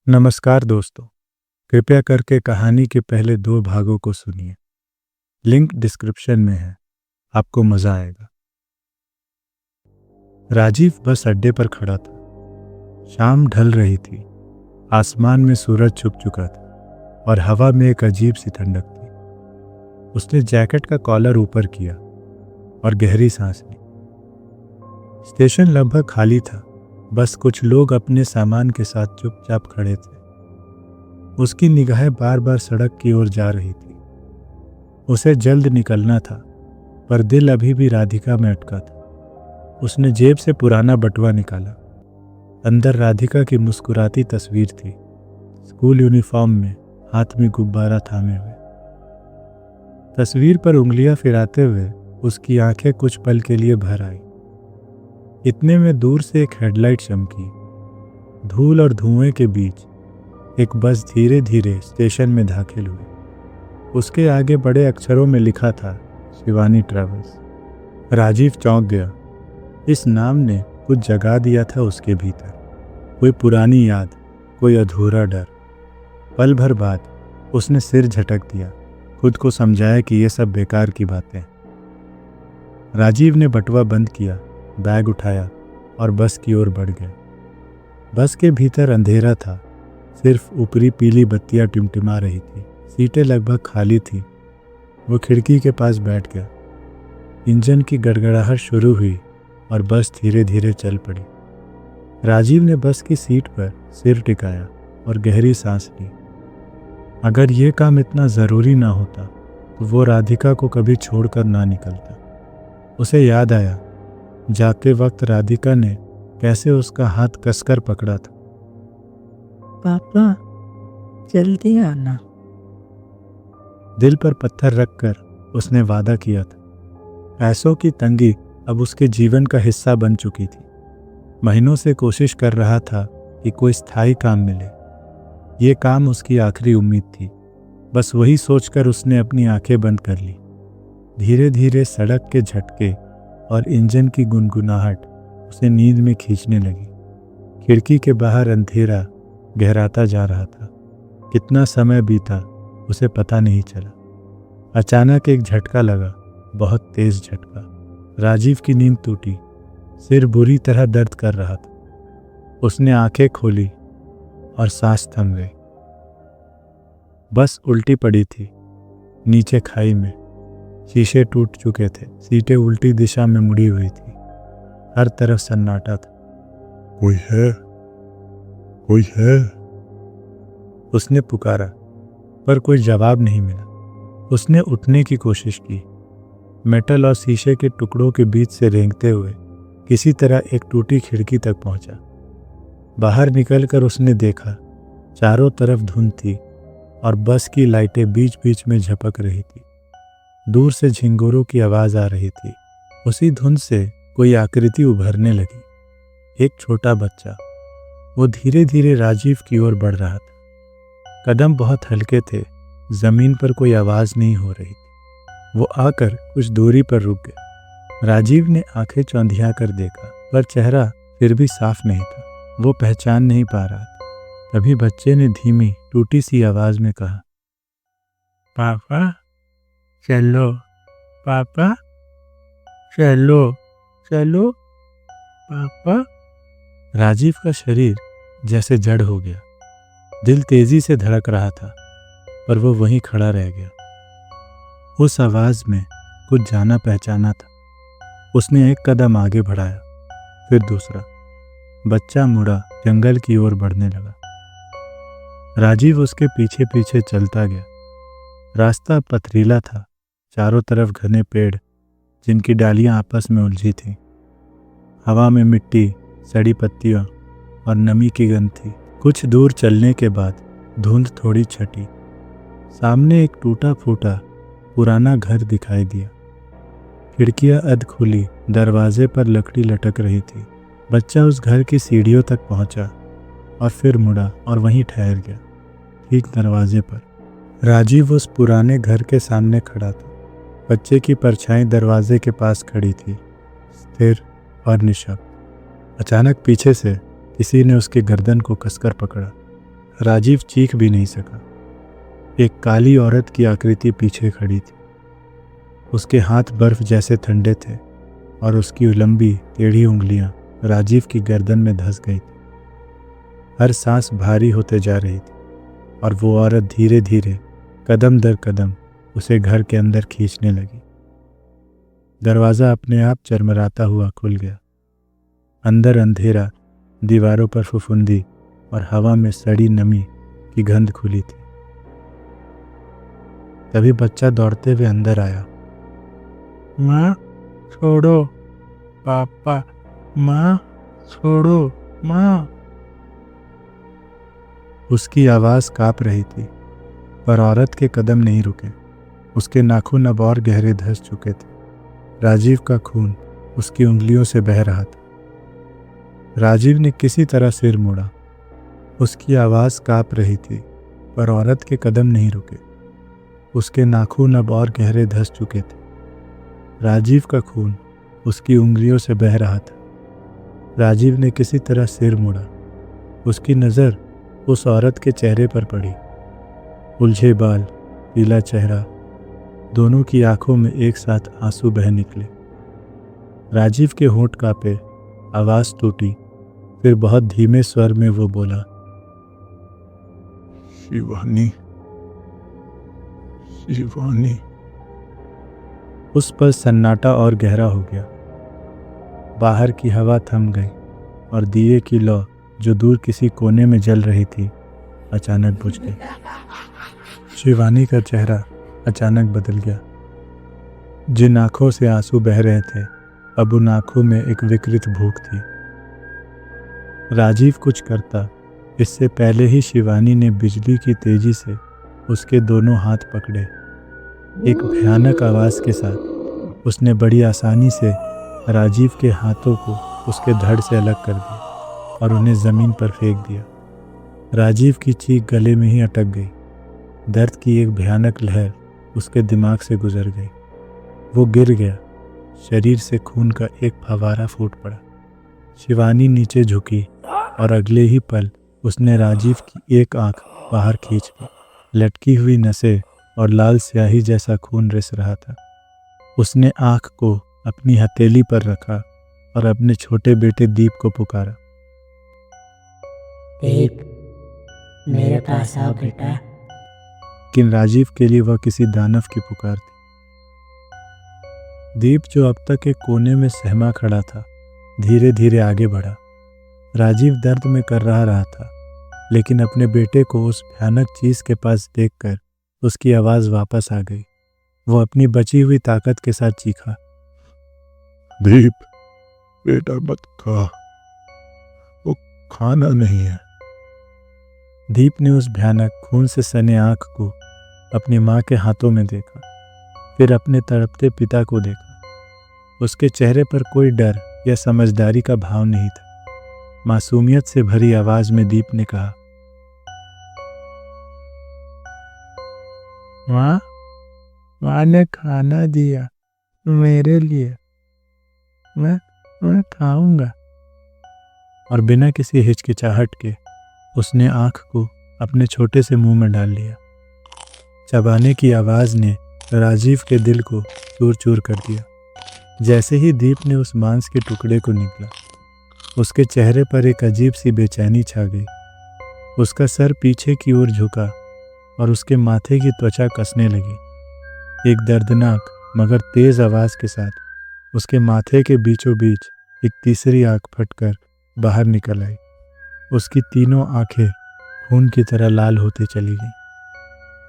नमस्कार दोस्तों, कृपया करके कहानी के पहले 2 भागों को सुनिए। लिंक डिस्क्रिप्शन में है, आपको मज़ा आएगा। राजीव बस अड्डे पर खड़ा था। शाम ढल रही थी, आसमान में सूरज छुप चुका था और हवा में एक अजीब सी ठंडक थी। उसने जैकेट का कॉलर ऊपर किया और गहरी सांस ली। स्टेशन लगभग खाली था, बस कुछ लोग अपने सामान के साथ चुपचाप खड़े थे। उसकी निगाहें बार बार सड़क की ओर जा रही थी। उसे जल्द निकलना था, पर दिल अभी भी राधिका में अटका था। उसने जेब से पुराना बटुआ निकाला। अंदर राधिका की मुस्कुराती तस्वीर थी, स्कूल यूनिफॉर्म में, हाथ में गुब्बारा थामे हुए। तस्वीर पर उंगलियां फिराते हुए उसकी आंखें कुछ पल के लिए भर आई। इतने में दूर से एक हेडलाइट चमकी। धूल और धुएं के बीच एक बस धीरे धीरे स्टेशन में दाखिल हुई। उसके आगे बड़े अक्षरों में लिखा था, शिवानी ट्रैवल्स। राजीव चौंक गया। इस नाम ने कुछ जगा दिया था उसके भीतर, कोई पुरानी याद, कोई अधूरा डर। पल भर बाद उसने सिर झटक दिया, खुद को समझाया कि ये सब बेकार की बातें। राजीव ने बटुआ बंद किया, बैग उठाया और बस की ओर बढ़ गया। बस के भीतर अंधेरा था, सिर्फ ऊपरी पीली बत्तियां टिमटिमा रही थी। सीटें लगभग खाली थी। वो खिड़की के पास बैठ गया। इंजन की गड़गड़ाहट शुरू हुई और बस धीरे धीरे चल पड़ी। राजीव ने बस की सीट पर सिर टिकाया और गहरी सांस ली। अगर ये काम इतना ज़रूरी ना होता तो वो राधिका को कभी छोड़कर ना निकलता। उसे याद आया, जाते वक्त राधिका ने कैसे उसका हाथ कसकर पकड़ा था। पापा, जल्दी आना। दिल पर पत्थर रखकर उसने वादा किया था। पैसों की तंगी अब उसके जीवन का हिस्सा बन चुकी थी। महीनों से कोशिश कर रहा था कि कोई स्थायी काम मिले। ये काम उसकी आखिरी उम्मीद थी। बस वही सोचकर उसने अपनी आंखें बंद कर ली। धीरे धीरे सड़क के झटके और इंजन की गुनगुनाहट उसे नींद में खींचने लगी। खिड़की के बाहर अंधेरा गहराता जा रहा था। कितना समय बीता उसे पता नहीं चला। अचानक एक झटका लगा, बहुत तेज झटका। राजीव की नींद टूटी, सिर बुरी तरह दर्द कर रहा था। उसने आंखें खोली और सांस थम गई। बस उल्टी पड़ी थी, नीचे खाई में। शीशे टूट चुके थे, सीटें उल्टी दिशा में मुड़ी हुई थी। हर तरफ सन्नाटा था। कोई है? कोई है? उसने पुकारा, पर कोई जवाब नहीं मिला। उसने उठने की कोशिश की। मेटल और शीशे के टुकड़ों के बीच से रेंगते हुए किसी तरह एक टूटी खिड़की तक पहुंचा। बाहर निकलकर उसने देखा, चारों तरफ धुंध थी और बस की लाइटें बीच बीच में झपक रही थी। दूर से झिंगुरों की आवाज आ रही थी। उसी धुंध से कोई आकृति उभरने लगी, एक छोटा बच्चा। वो धीरे धीरे राजीव की ओर बढ़ रहा था। कदम बहुत हल्के थे, जमीन पर कोई आवाज नहीं हो रही थी। वो आकर कुछ दूरी पर रुक गया। राजीव ने आंखें चौंधिया कर देखा, पर चेहरा फिर भी साफ नहीं था। वो पहचान नहीं पा रहा था। तभी बच्चे ने धीमी टूटी सी आवाज में कहा, पापा चलो, पापा चलो, चलो पापा। राजीव का शरीर जैसे जड़ हो गया। दिल तेजी से धड़क रहा था, पर वो वहीं खड़ा रह गया। उस आवाज में कुछ जाना पहचाना था। उसने एक कदम आगे बढ़ाया, फिर दूसरा। बच्चा मुड़ा, जंगल की ओर बढ़ने लगा। राजीव उसके पीछे पीछे चलता गया। रास्ता पथरीला था, चारों तरफ घने पेड़ जिनकी डालियां आपस में उलझी थीं। हवा में मिट्टी, सड़ी पत्तियां और नमी की गंध थी। कुछ दूर चलने के बाद धुंध थोड़ी छटी। सामने एक टूटा फूटा पुराना घर दिखाई दिया। खिड़कियां अध खुली, दरवाजे पर लकड़ी लटक रही थी। बच्चा उस घर की सीढ़ियों तक पहुंचा और फिर मुड़ा और वहीं ठहर गया, ठीक दरवाजे पर। राजीव उस पुराने घर के सामने खड़ा था। बच्चे की परछाई दरवाजे के पास खड़ी थी, स्थिर और निशब्द। अचानक पीछे से किसी ने उसके गर्दन को कसकर पकड़ा। राजीव चीख भी नहीं सका। एक काली औरत की आकृति पीछे खड़ी थी। उसके हाथ बर्फ जैसे ठंडे थे और उसकी लंबी टेढ़ी उंगलियां राजीव की गर्दन में धंस गई थी। हर सांस भारी होते जा रही थी और वो औरत धीरे धीरे कदम दर कदम उसे घर के अंदर खींचने लगी। दरवाज़ा अपने आप चरमराता हुआ खुल गया। अंदर अंधेरा, दीवारों पर फुफुंदी और हवा में सड़ी नमी की गंध खुली थी। तभी बच्चा दौड़ते हुए अंदर आया। माँ छोड़ो, पापा, माँ छोड़ो, माँ। उसकी आवाज़ काँप रही थी, पर औरत के कदम नहीं रुके। उसके नाखून अब और गहरे धंस चुके थे। राजीव का खून उसकी उंगलियों से बह रहा था। राजीव ने किसी तरह सिर मोड़ा। उसकी आवाज़ काँप रही थी, पर औरत के कदम नहीं रुके। उसके नाखून अब और गहरे धंस चुके थे। राजीव का खून उसकी उंगलियों से बह रहा था। राजीव ने किसी तरह सिर मोड़ा। उसकी नज़र उस औरत के चेहरे पर पड़ी। उलझे बाल, पीला चेहरा, दोनों की आंखों में एक साथ आंसू बह निकले। राजीव के होंठ कांपे, आवाज़ टूटी। फिर बहुत धीमे स्वर में वो बोला, शिवानी, शिवानी। उस पर सन्नाटा और गहरा हो गया। बाहर की हवा थम गई और दिए की लौ जो दूर किसी कोने में जल रही थी अचानक बुझ गई। शिवानी का चेहरा अचानक बदल गया। जिन आंखों से आंसू बह रहे थे, अब उन आंखों में एक विकृत भूख थी। राजीव कुछ करता इससे पहले ही शिवानी ने बिजली की तेजी से उसके दोनों हाथ पकड़े। एक भयानक आवाज़ के साथ उसने बड़ी आसानी से राजीव के हाथों को उसके धड़ से अलग कर दिया और उन्हें ज़मीन पर फेंक दिया। राजीव की चीख गले में ही अटक गई। दर्द की एक भयानक लहर उसके दिमाग से गुजर गई। वो गिर गया। शरीर से खून का एक फव्वारा फूट पड़ा। शिवानी नीचे झुकी और अगले ही पल उसने राजीव की एक आंख बाहर खींच ली। लटकी हुई नसें और लाल स्याही जैसा खून रिस रहा था। उसने आंख को अपनी हथेली पर रखा और अपने छोटे बेटे दीप को पुकारा। दीप, मेरे पास आओ बेटा। लेकिन राजीव के लिए वह किसी दानव की पुकार थी। दीप, जो अब तक एक कोने में सहमा खड़ा था, धीरे धीरे आगे बढ़ा। राजीव दर्द में कर रहा था, लेकिन अपने बेटे को उस भयानक चीज के पास देखकर उसकी आवाज वापस आ गई। वो अपनी बची हुई ताकत के साथ चीखा, दीप बेटा मत खा, वो खाना नहीं है। दीप ने उस भयानक खून से सने आंख को अपनी माँ के हाथों में देखा, फिर अपने तड़पते पिता को देखा। उसके चेहरे पर कोई डर या समझदारी का भाव नहीं था। मासूमियत से भरी आवाज में दीप ने कहा, माँ, माँ ने खाना दिया मेरे लिए, मैं खाऊंगा। और बिना किसी हिचकिचाहट के उसने आंख को अपने छोटे से मुंह में डाल लिया। चबाने की आवाज़ ने राजीव के दिल को चूर चूर कर दिया। जैसे ही दीप ने उस मांस के टुकड़े को निगला, उसके चेहरे पर एक अजीब सी बेचैनी छा गई। उसका सर पीछे की ओर झुका और उसके माथे की त्वचा कसने लगी। एक दर्दनाक मगर तेज आवाज़ के साथ उसके माथे के बीचों बीच एक तीसरी आंख फटकर बाहर निकल आई। उसकी तीनों आंखें खून की तरह लाल होती चली गईं।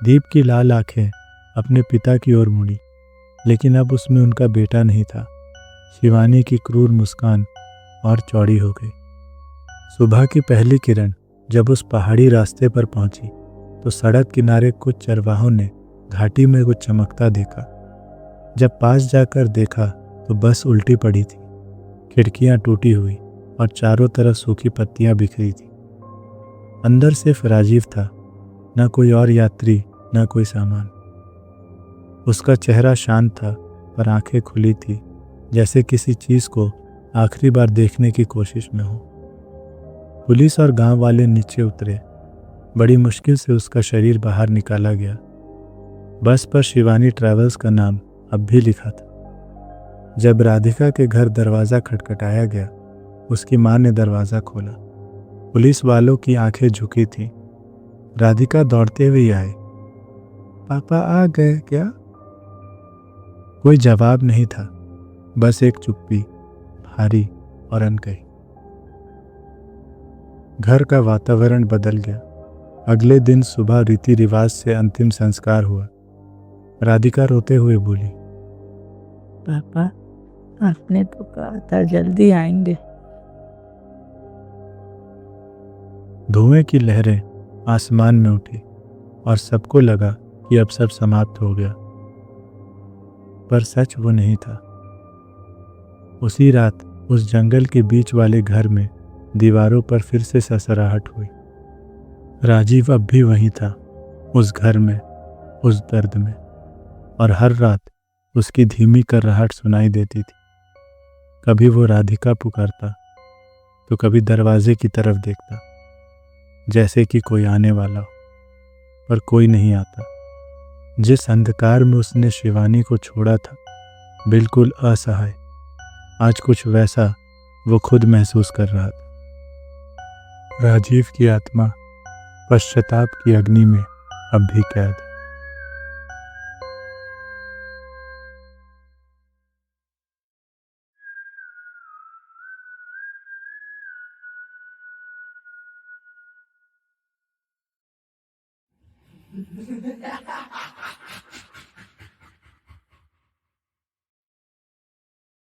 दीप की लाल आंखें अपने पिता की ओर मुड़ी, लेकिन अब उसमें उनका बेटा नहीं था। शिवानी की क्रूर मुस्कान और चौड़ी हो गई। सुबह की पहली किरण जब उस पहाड़ी रास्ते पर पहुंची तो सड़क किनारे कुछ चरवाहों ने घाटी में कुछ चमकता देखा। जब पास जाकर देखा तो बस उल्टी पड़ी थी, खिड़कियां टूटी हुई और चारों तरफ सूखी पत्तियां बिखरी थी। अंदर सिर्फ राजीव था, न कोई और यात्री, न कोई सामान। उसका चेहरा शांत था, पर आंखें खुली थी, जैसे किसी चीज को आखिरी बार देखने की कोशिश में हो। पुलिस और गांव वाले नीचे उतरे। बड़ी मुश्किल से उसका शरीर बाहर निकाला गया। बस पर शिवानी ट्रैवल्स का नाम अब भी लिखा था। जब राधिका के घर दरवाज़ा खटखटाया गया, उसकी माँ ने दरवाज़ा खोला। पुलिस वालों की आंखें झुकी थीं। राधिका दौड़ते हुए आई। पापा आ गए क्या? कोई जवाब नहीं था, बस एक चुप्पी, भारी और अनकही। घर का वातावरण बदल गया। अगले दिन सुबह रीति रिवाज से अंतिम संस्कार हुआ। राधिका रोते हुए बोली, पापा, आपने तो कहा था जल्दी आएंगे। धुएं की लहरें आसमान में उठी और सबको लगा कि अब सब समाप्त हो गया। पर सच वो नहीं था। उसी रात उस जंगल के बीच वाले घर में दीवारों पर फिर से ससराहट हुई। राजीव अब भी वहीं था, उस घर में, उस दर्द में, और हर रात उसकी धीमी करराहट सुनाई देती थी। कभी वो राधिका पुकारता तो कभी दरवाजे की तरफ देखता, जैसे कि कोई आने वाला हो, पर कोई नहीं आता। जिस अंधकार में उसने शिवानी को छोड़ा था, बिल्कुल असहाय, आज कुछ वैसा वो खुद महसूस कर रहा था। राजीव की आत्मा पश्चाताप की अग्नि में अब भी कैद है।